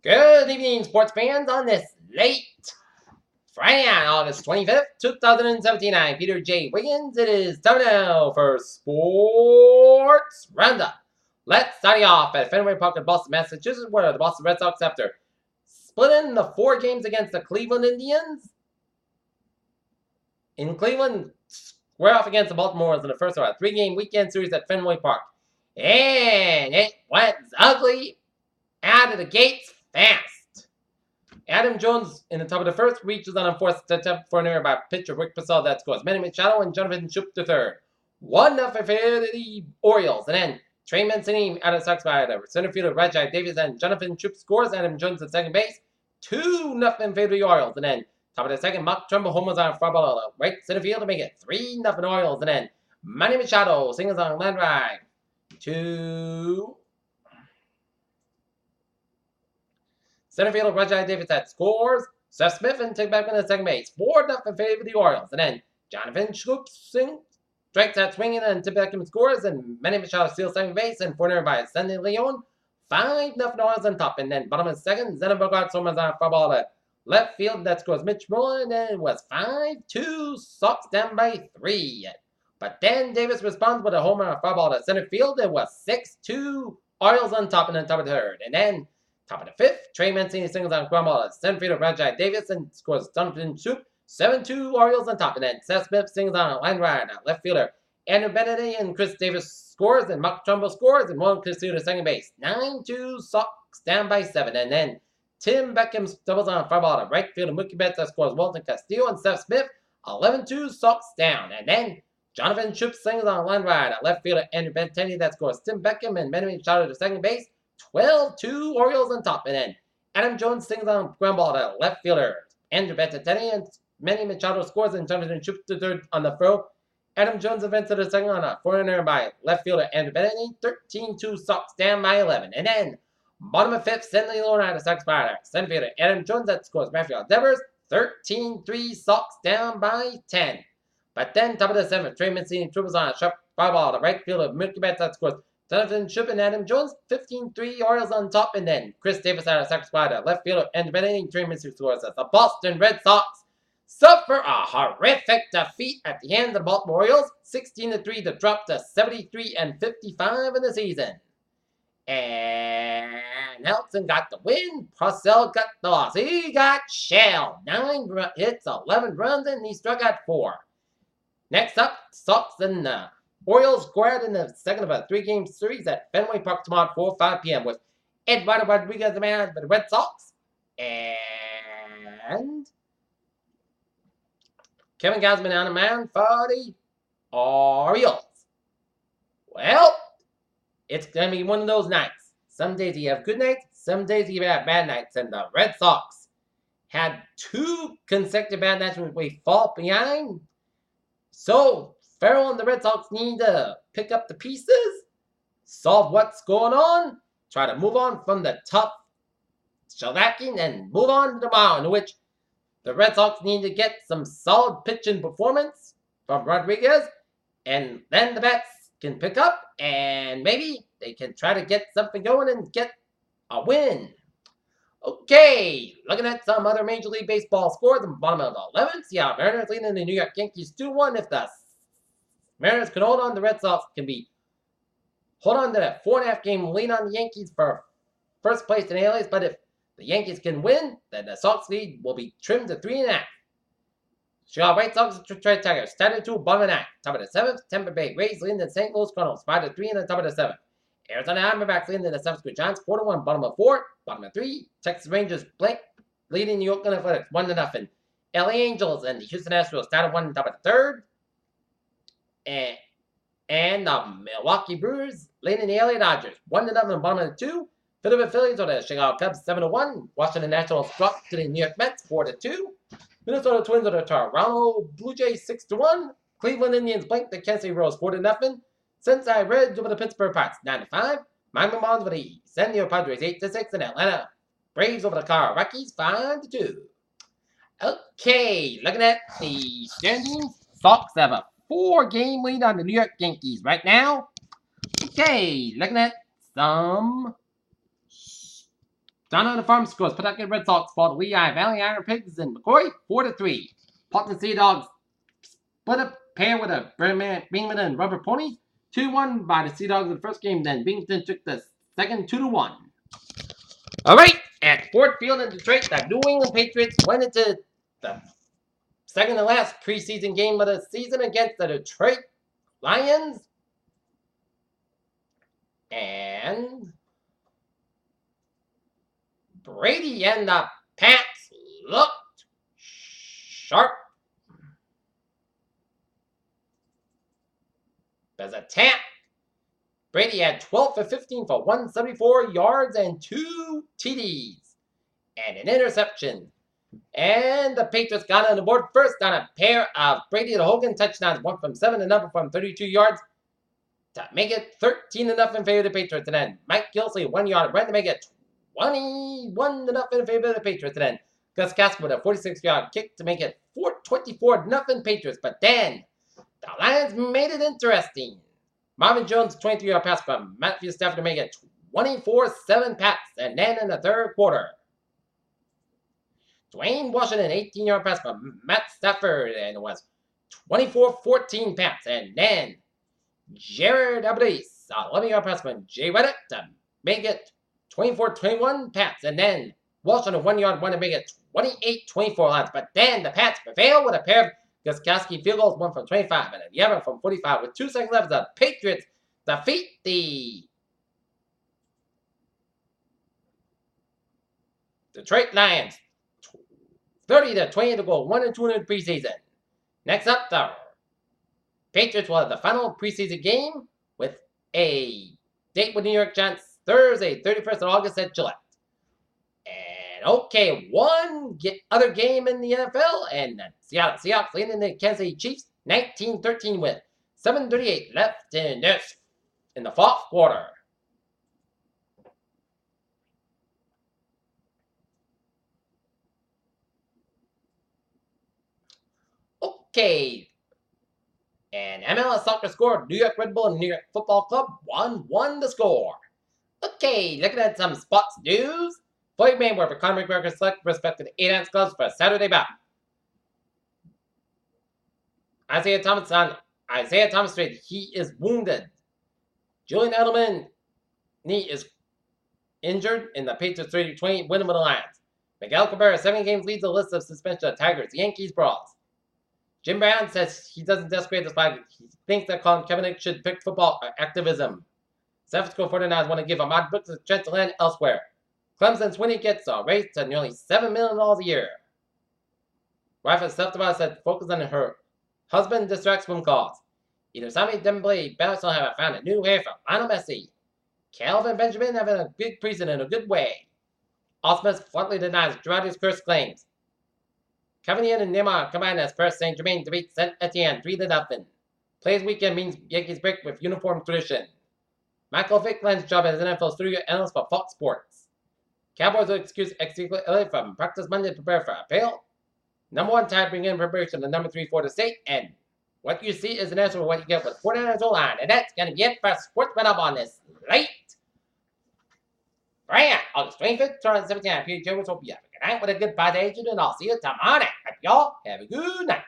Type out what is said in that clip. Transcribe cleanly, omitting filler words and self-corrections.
Good evening, sports fans, on this late Friday night, August 25th, 2017. I'm Peter J. Wiggins. It is time now for Sports Roundup. Let's start off at Fenway Park in Boston, Massachusetts, where the Boston Red Sox, after splitting the 4 games against the Cleveland Indians in Cleveland, square off against the Baltimore Orioles in the first of a 3-game weekend series at Fenway Park. And it went ugly out of the gates fast. Adam Jones in the top of the first reaches on a fourth attempt for an error by pitcher Rick Purcell that scores. Manny Machado and Jonathan Schoop the third. 1-0 for the Orioles. And then Trey Mancini out of Sox by the center fielder Rajai Davis and Jonathan Schoop scores. Adam Jones at second base. 2-0 in favor of the Orioles. And then top of the second, Mark Trumbull homers on a fly ball right center field to make it 3-0 Orioles. And then Manny Machado singles on a line drive to center fielder Rajai Davis that scores. Seth Smith and take back in the second base. 4-0 in favor of the Orioles. And then Jonathan Schoop strikes out swinging and tip back and scores. And Manny Machado steals second base and for an error by Sandy Leon. 5-0 Orioles on top. And then bottom of the second, Zenner Bogart homers on a fly ball to left field that scores Mitch Muller. And then it was 5-2 Sox down by 3. But then Davis responds with a homer on a fly ball to center field. It was 6-2 Orioles on top and then top of the third. And then top of the fifth, Trey Mancini singles on ground ball at center fielder Rajai Davis and scores Jonathan Schoop. 7-2 Orioles on top. And then Seth Smith singles on a line ride at left fielder Andrew Benedetti and Chris Davis scores. And Mark Trumbull scores. And Juan Castillo to second base. 9-2 Sox down by 7. And then Tim Beckham doubles on a fly ball to right fielder Mookie Betts that scores Walton Castillo and Seth Smith. 11-2 Sox down. And then Jonathan Schoop singles on a line ride at left fielder Andrew Benintendi that scores Tim Beckham and Manny Machado to second base. 12-2 Orioles on top. And then Adam Jones singles on ground ball to left fielder Andrew Benintendi and Manny Machado scores and Jonathan Schoop to third on the throw. Adam Jones advances to the second on a foreigner by left fielder Andrew Benintendi. 13-2 Sox down by 11. And then bottom of fifth, Sandy Leon out of Sox by center fielder Adam Jones that scores Rafael Devers. 13-3 Sox down by 10. But then top of the seventh, Trey Mancini triples on a sharp fly ball to right fielder Mookie Betts that scores Jonathan Schoop and Adam Jones. 15-3 Orioles on top. And then Chris Davis out of Sox by the left fielder and Benning. Trey Mancini scores as the Boston Red Sox suffer a horrific defeat at the hands of the Baltimore Orioles. 16-3 to drop to 73-55 in the season. And Nelson got the win. Purcell got the loss. He got shelled. 9 hits, 11 runs, and he struck out 4. Next up, Sox and the Orioles squared in the second of a 3-game series at Fenway Park tomorrow at 4:05 p.m. with Eduardo Rodriguez the man for the Red Sox and Kevin Gausman on the man for the Orioles. Well, it's going to be one of those nights. Some days you have good nights, some days you have bad nights, and the Red Sox had 2 consecutive bad nights where we fall behind. So Farrell and the Red Sox need to pick up the pieces, solve what's going on, try to move on from the tough shellacking, and move on to tomorrow, in which the Red Sox need to get some solid pitching performance from Rodriguez, and then the bats can pick up, and maybe they can try to get something going and get a win. Okay, looking at some other Major League Baseball scores in the bottom of the 11th. Yeah, Mariners leading the New York Yankees 2-1. If the Mariners can hold on, the Red Sox can hold on to that 4.5 game lead on the Yankees for first place in the AL East. But if the Yankees can win, then the Sox lead will be trimmed to 3.5. Chicago White Sox and Detroit Tigers started 2, bottom of the 9th. Top of the 7th, Tampa Bay Rays leading the St. Louis Cardinals 5-3 in the top of the 7th. Arizona Diamondbacks leading the San Francisco Giants 4-1, bottom of 4, bottom of 3. Texas Rangers blank leading New York Athletics 1-0. LA Angels and the Houston Astros started 1 in top of the 3rd. And the Milwaukee Brewers leading the LA Dodgers 1-0 bottom of the 2. Philadelphia Phillies or the Chicago Cubs 7-1. Washington Nationals dropped to the New York Mets 4-2. Minnesota Twins or the Toronto Blue Jays 6-1. Cleveland Indians blanked the Kansas City Royals 4-0. Cincinnati Reds over the Pittsburgh Pirates 9-5. Miami Marlins over the San Diego Padres 8-6. And Atlanta Braves over the Colorado Rockies 5-2. Okay, looking at the standings, Sox have a 4-game lead on the New York Yankees right now. Okay, looking at some Down on the farm scores, Pawtucket Red Sox fall to Lehigh Valley Iron Pigs and McCoy 4-3. Pawtucket Sea Dogs split a pair with a Bingman and Rubber Ponies 2-1 by the Sea Dogs in the first game. Then Binghamton took the second 2-1. All right, at Ford Field in Detroit, the New England Patriots went into the second to last preseason game of the season against the Detroit Lions. And Brady and the Pats looked sharp. As a tap, Brady had 12 for 15 for 174 yards and 2 TDs and an interception. And the Patriots got on the board first on a pair of Brady to Hogan touchdowns, one from 7 and another from 32 yards, to make it 13-0 in favor of the Patriots. And then Mike Gilsey, 1 yard run to make it 21-0 in favor of the Patriots. And then Gus Casper with a 46-yard kick to make it 24-0 Patriots. But then the Lions made it interesting. Marvin Jones, 23-yard pass from Matthew Stafford to make it 24-7 Pats. And then in the third quarter, Dwayne Washington, 18-yard pass from Matt Stafford, and it was 24-14 Pats. And then Jared Abadis, 11-yard pass from Jay Reddick to make it 24-21 Pats. And then Washington, 1 yard, one to make it 28-24 Lions. But then the Pats prevailed with a pair of Gostkowski field goals, one from 25 and the other from 45. With 2 seconds left, the Patriots defeat the Detroit Lions 30-20 to go 1-2 in the preseason. Next up, the Patriots will have the final preseason game with a date with New York Giants Thursday, 31st of August at Gillette. And okay, one other game in the NFL, and the Seattle Seahawks leading the Kansas City Chiefs 19-13 with 7:38 left in the fourth quarter. Okay. And MLS Soccer scored. New York Red Bull and New York Football Club 1-1 to score. Okay, looking at some sports news. Floyd Mayweather, Conor McGregor select respected 8-ounce gloves for Saturday bout. Isaiah Thomas said he is wounded. Julian Edelman knee is injured in the Patriots 30-20 win with the Lions. Miguel Cabrera, 7 games leads the list of suspension of Tigers, Yankees, Brawls. Jim Brown says he doesn't desecrate the flag. He thinks that Colin Kaepernick should pick football activism. San Francisco 49ers want to give Ahmad Brooks a chance to land elsewhere. Clemson's winning gets a raise to nearly $7 million a year. Wife of Self-Device said focus on her husband distracts from calls. Either Sami Dembele, Benson have found a new hair for Lionel Messi. Calvin Benjamin having a big preseason in a good way. Osmus flatly denies Girardi's cursed claims. Cavalier and Neymar combined as Paris Saint-Germain defeat Saint Etienne 3-0. Players weekend means Yankees break with uniform tradition. Michael Vick lands job as NFL studio analyst for Fox Sports. Cowboys will excuse LA from practice Monday to prepare for appeal. Number 1 tie bring in preparation to number 3 Florida State. And what you see is an answer for what you get with 49ers O-line. And that's going to be it for Sports Run-Up on this late Friday, August 25th, 2017. I'm Peter Jones. Hope you have a good night with a good bad agent, and I'll see you tomorrow night. Hope y'all have a good night.